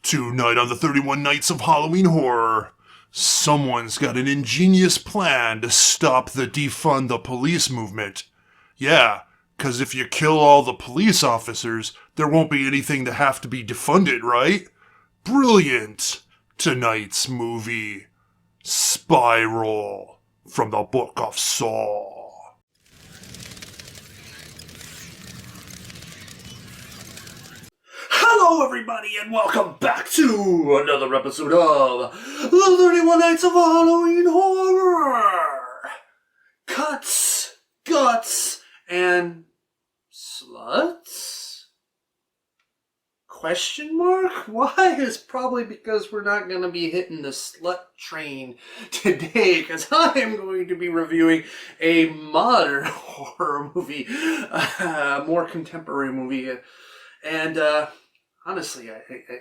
Tonight on the 31 Nights of Halloween Horror, someone's got an ingenious plan to stop the defund the police movement. Yeah, 'cause if you kill all the police officers, there won't be anything to have to be defunded, right? Brilliant! Tonight's movie, Spiral, from the Book of Saw. Hello everybody and welcome back to another episode of the 31 Nights of Halloween Horror! Cuts, guts, and sluts? Question mark? Why? It's probably because we're not going to be hitting the slut train today, because I am going to be reviewing a modern horror movie, a more contemporary movie, and honestly,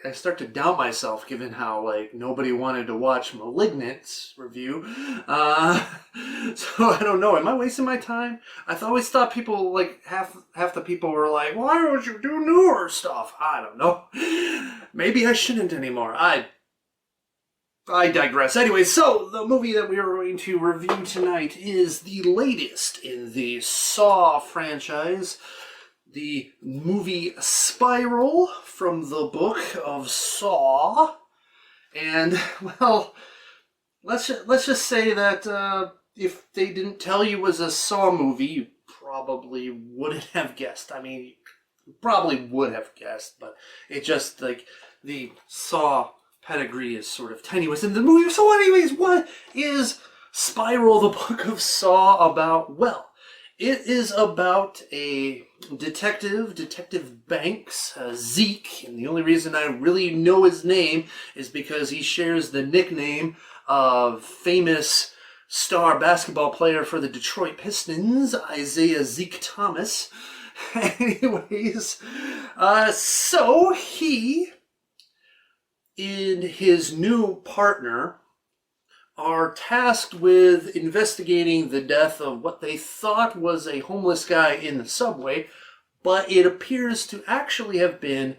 I start to doubt myself given how, nobody wanted to watch Malignant's review. So I don't know. Am I wasting my time? I always thought people, half the people were like, why don't you do newer stuff? I don't know. Maybe I shouldn't anymore. I digress. Anyway, so the movie that we are going to review tonight is the latest in the Saw franchise. The movie Spiral from the Book of Saw. And, well, let's just say that if they didn't tell you it was a Saw movie, you probably wouldn't have guessed. I mean, you probably would have guessed, but it just, the Saw pedigree is sort of tenuous in the movie. So anyways, what is Spiral, the Book of Saw, about? Well, it is about a Detective Banks, Zeke, and the only reason I really know his name is because he shares the nickname of famous star basketball player for the Detroit Pistons, Isaiah Zeke Thomas. Anyways, so he and his new partner are tasked with investigating the death of what they thought was a homeless guy in the subway, but it appears to actually have been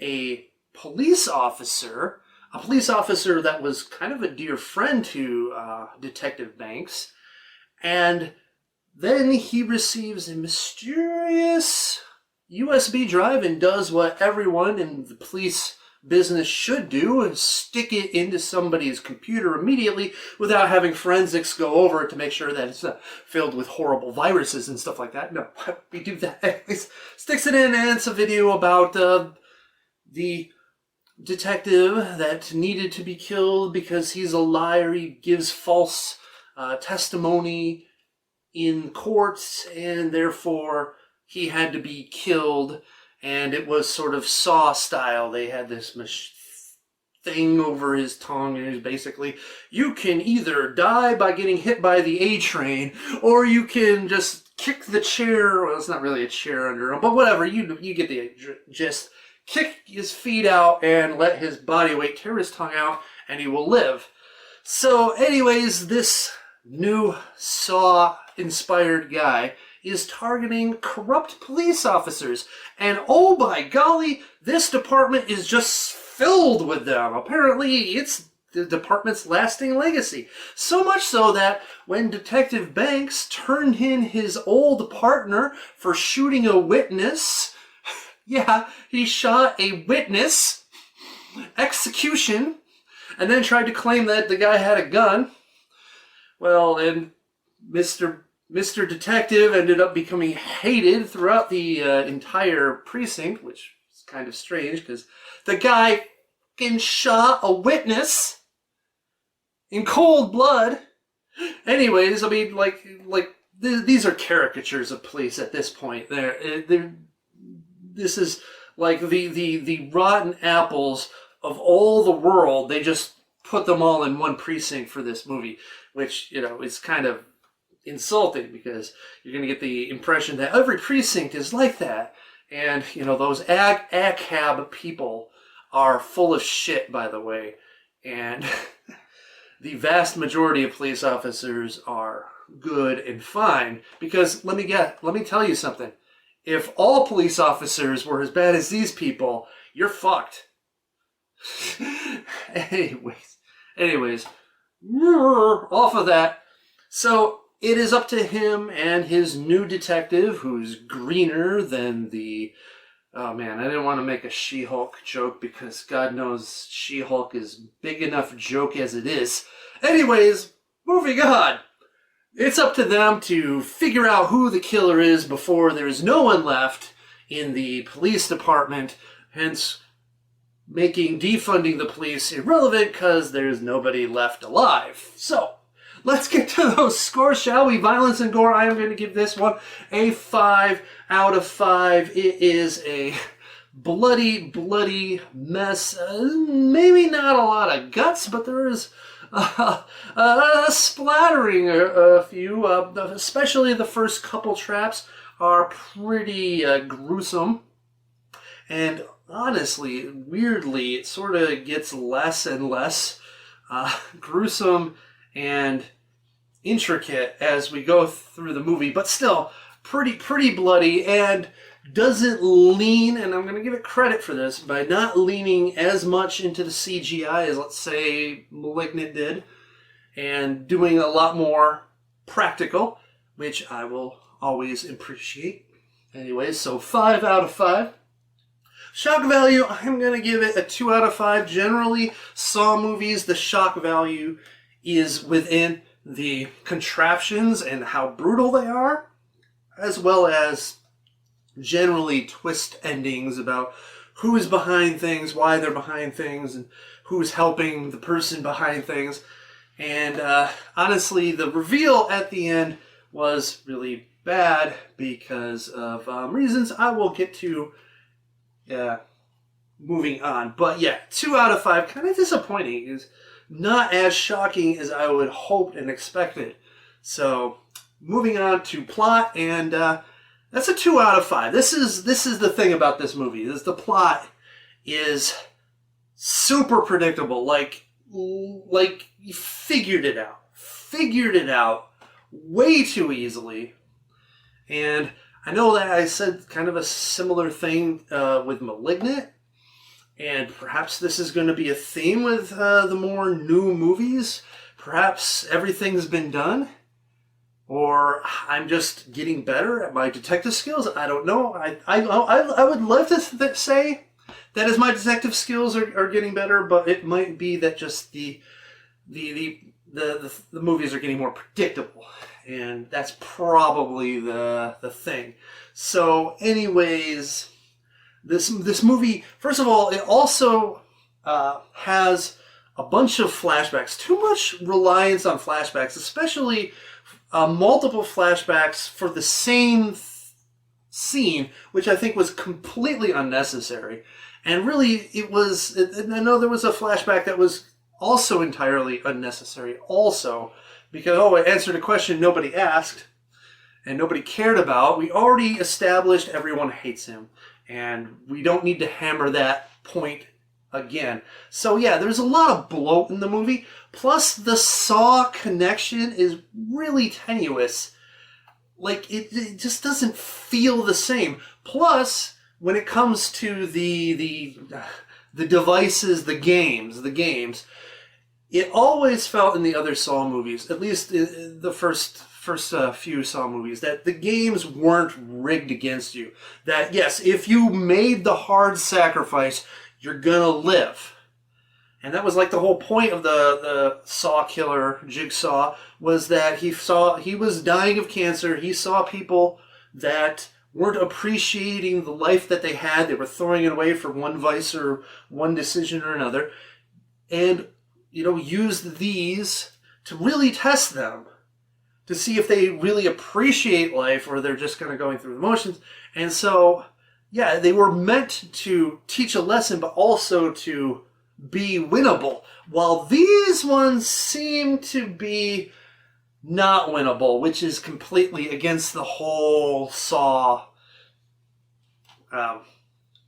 a police officer that was kind of a dear friend to Detective Banks, and then he receives a mysterious USB drive and does what everyone in the police business should do, and stick it into somebody's computer immediately without having forensics go over it to make sure that it's filled with horrible viruses and stuff like that. No, we do that. Sticks it in, and it's a video about the detective that needed to be killed because he's a liar. He gives false testimony in court, and therefore he had to be killed. And it was sort of Saw style. They had this thing over his tongue, and it was basically, you can either die by getting hit by the A train, or you can just kick the chair. Well, it's not really a chair under him, but whatever. You get the gist. Kick his feet out and let his body weight tear his tongue out, and he will live. So, anyways, this new Saw-inspired guy is targeting corrupt police officers. And oh by golly, this department is just filled with them. Apparently, it's the department's lasting legacy. So much so that when Detective Banks turned in his old partner for shooting a witness, yeah, he shot a witness, execution, and then tried to claim that the guy had a gun. Well, and Mr. Detective ended up becoming hated throughout the entire precinct, which is kind of strange because the guy fucking shot a witness in cold blood. Anyways, I mean, these are caricatures of police at this point. This is like the rotten apples of all the world. They just put them all in one precinct for this movie, which, is kind of insulting because you're going to get the impression that every precinct is like that. And, those ACAB people are full of shit, by the way. And the vast majority of police officers are good and fine. Because let me tell you something. If all police officers were as bad as these people, you're fucked. anyways, off of that. So it is up to him and his new detective, who's greener than the... Oh man, I didn't want to make a She-Hulk joke because God knows She-Hulk is big enough joke as it is. Anyways, moving on. It's up to them to figure out who the killer is before there's no one left in the police department, hence making defunding the police irrelevant because there's nobody left alive. So, let's get to those scores, shall we? Violence and gore, I am going to give this one a 5 out of 5. It is a bloody mess. Maybe not a lot of guts, but there is splattering a few. Especially the first couple traps are pretty gruesome. And honestly, weirdly, it sort of gets less and less gruesome and intricate as we go through the movie, but still pretty bloody, and doesn't lean, and I'm going to give it credit for this, by not leaning as much into the CGI as, let's say, Malignant did, and doing a lot more practical, which I will always appreciate. Anyways, so 5 out of 5. Shock value, I'm going to give it a 2 out of 5. Generally, Saw movies, the shock value is within the contraptions and how brutal they are, as well as generally twist endings about who is behind things, why they're behind things, and who's helping the person behind things. And honestly, the reveal at the end was really bad because of reasons I will get to moving on. But yeah, 2 out of 5, kind of disappointing. Is not as shocking as I would hoped and expected. So, moving on to plot, and that's a 2 out of 5. This is the thing about this movie. The plot is super predictable. Like you figured it out way too easily. And I know that I said kind of a similar thing with Malignant. And perhaps this is going to be a theme with the more new movies. Perhaps everything's been done. Or I'm just getting better at my detective skills. I don't know. I would love to say that as my detective skills are getting better, but it might be that just the movies are getting more predictable. And that's probably the thing. So anyways... This movie, first of all, it also has a bunch of flashbacks. Too much reliance on flashbacks, especially multiple flashbacks for the same scene, which I think was completely unnecessary. And really, I know there was a flashback that was also entirely unnecessary also, because, it answered a question nobody asked and nobody cared about. We already established everyone hates him. And we don't need to hammer that point again. So yeah, there's a lot of bloat in the movie. Plus, the Saw connection is really tenuous. Like, it just doesn't feel the same. Plus, when it comes to the devices, the games, it always felt in the other Saw movies, at least in the first few Saw movies, that the games weren't rigged against you. That, yes, if you made the hard sacrifice, you're gonna live. And that was like the whole point of the Saw killer, Jigsaw, was that he was dying of cancer. He saw people that weren't appreciating the life that they had. They were throwing it away for one vice or one decision or another. And, used these to really test them, to see if they really appreciate life or they're just kind of going through the motions. And so, yeah, they were meant to teach a lesson, but also to be winnable. While these ones seem to be not winnable, which is completely against the whole Saw, the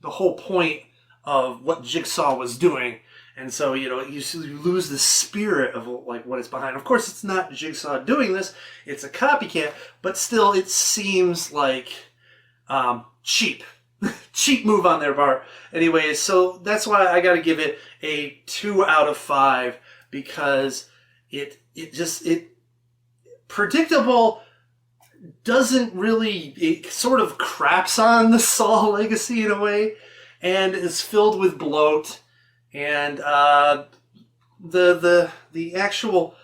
whole point of what Jigsaw was doing. And so, you lose the spirit of what it's behind. Of course, it's not Jigsaw doing this. It's a copycat. But still, it seems like cheap. cheap move on their part. Anyways, so that's why I got to give it a 2 out of 5 because it predictable doesn't really, it sort of craps on the Saw legacy in a way, and is filled with bloat, and the actual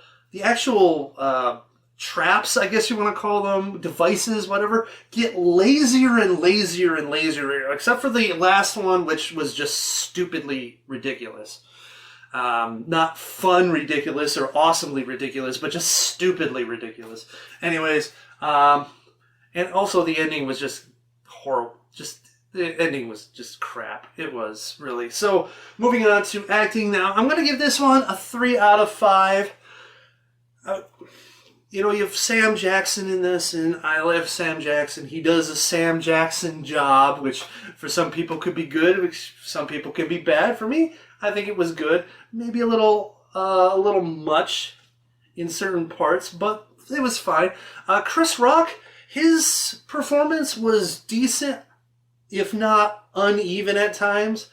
traps, I guess you want to call them, devices, whatever, get lazier and lazier and lazier, except for the last one, which was just stupidly ridiculous. Not fun ridiculous or awesomely ridiculous, but just stupidly ridiculous. Anyways, and also the ending was just horrible. The ending was just crap. It was, really. So, moving on to acting now. I'm going to give this one a 3 out of 5. You know, you have Sam Jackson in this, and I love Sam Jackson. He does a Sam Jackson job, which for some people could be good, which some people can be bad. For me, I think it was good. Maybe a little much in certain parts, but it was fine. Chris Rock, his performance was decent, if not uneven at times.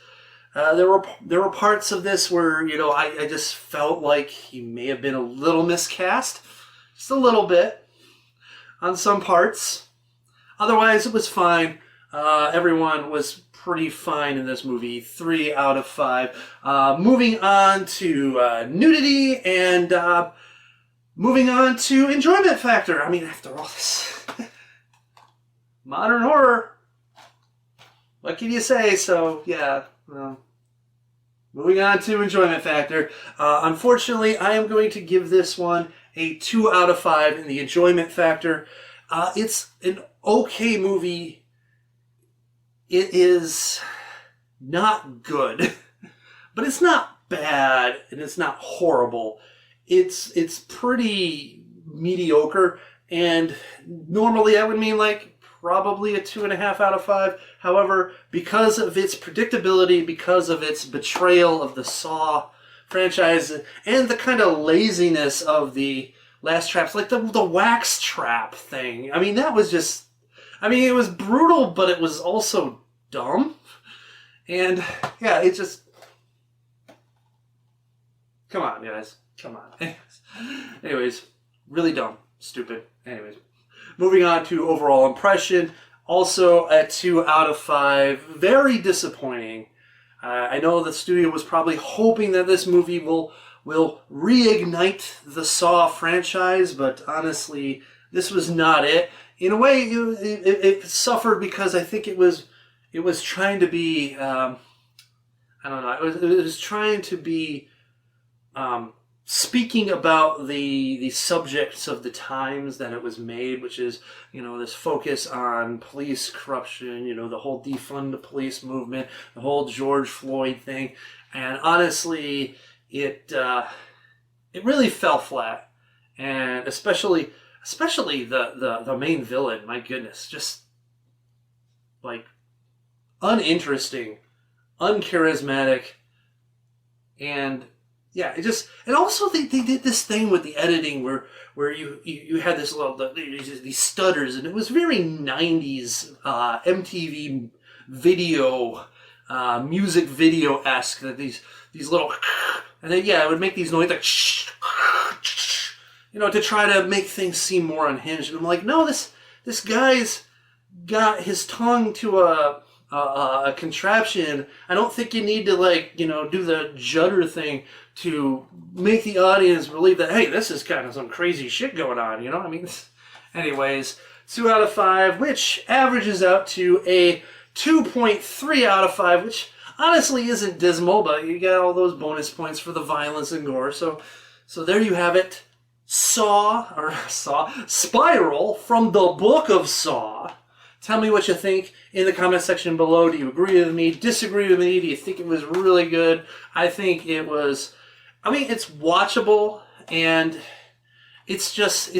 There were parts of this where, you know, I just felt like he may have been a little miscast. Just a little bit on some parts. Otherwise, it was fine. Everyone was pretty fine in this movie. 3 out of 5. Moving on to nudity and moving on to enjoyment factor. I mean, after all this, modern horror. What can you say? So, yeah. Moving on to enjoyment factor. Unfortunately, I am going to give this one a 2 out of 5 in the enjoyment factor. It's an okay movie. It is not good, but it's not bad and it's not horrible. It's pretty mediocre, and normally I would mean like probably a 2.5 out of 5. However, because of its predictability, because of its betrayal of the Saw franchise, and the kind of laziness of the last traps, like the wax trap thing. I mean, that was just, I mean, it was brutal, but it was also dumb. And yeah, it just, come on, guys, come on. Anyways, really dumb, stupid. Anyways, moving on to overall impression, also a 2 out of 5. Very disappointing. I know the studio was probably hoping that this movie will reignite the Saw franchise, but honestly, this was not it. In a way, it suffered because I think it was trying to be, I don't know, it was trying to be speaking about the subjects of the times that it was made, which is, you know, this focus on police corruption, you know, the whole defund the police movement, the whole George Floyd thing, and honestly, it really fell flat, and especially the main villain. My goodness, just like uninteresting, uncharismatic, and yeah, and also they did this thing with the editing where you had this little these stutters, and it was very 90s MTV video, music video-esque, that these little, and then yeah, it would make these noises like you know, to try to make things seem more unhinged. And I'm like, no, this guy's got his tongue to a contraption. I don't think you need to, like, you know, do the judder thing to make the audience believe that, hey, this is kind of some crazy shit going on, you know? I mean, anyways, 2 out of 5, which averages out to a 2.3 out of 5, which honestly isn't dismal, but you got all those bonus points for the violence and gore. So there you have it. Spiral from the Book of Saw. Tell me what you think in the comment section below. Do you agree with me? Disagree with me? Do you think it was really good? I think it was, I mean, it's watchable, and it's just,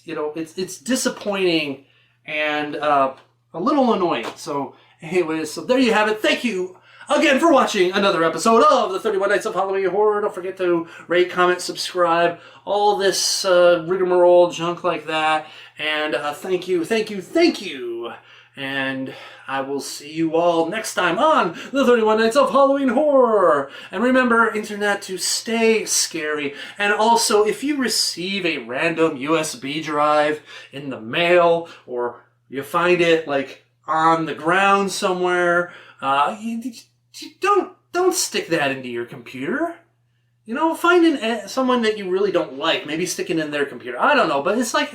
you know, it's disappointing and a little annoying. So anyways, so there you have it. Thank you again for watching another episode of the 31 Nights of Halloween Horror. Don't forget to rate, comment, subscribe, all this rigmarole junk like that. And thank you. And I will see you all next time on the 31 Nights of Halloween Horror. And remember, internet, to stay scary. And also, if you receive a random USB drive in the mail, or you find it like on the ground somewhere, you don't stick that into your computer. You know, find someone that you really don't like, maybe stick it in their computer. I don't know, but it's like,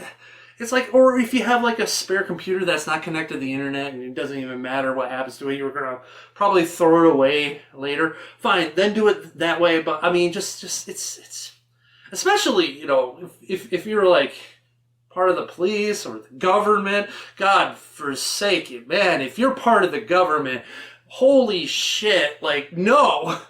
or if you have like a spare computer that's not connected to the internet and it doesn't even matter what happens to it, you're gonna probably throw it away later. Fine, then do it that way. But I mean, just it's especially, you know, if you're like part of the police or the government, God forsake man, if you're part of the government, holy shit, like, no,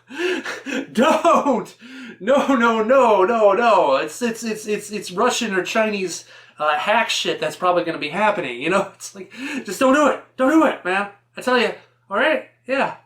don't, no. It's Russian or Chinese hack shit that's probably going to be happening, you know? It's like, just don't do it, man. I tell you, all right? Yeah.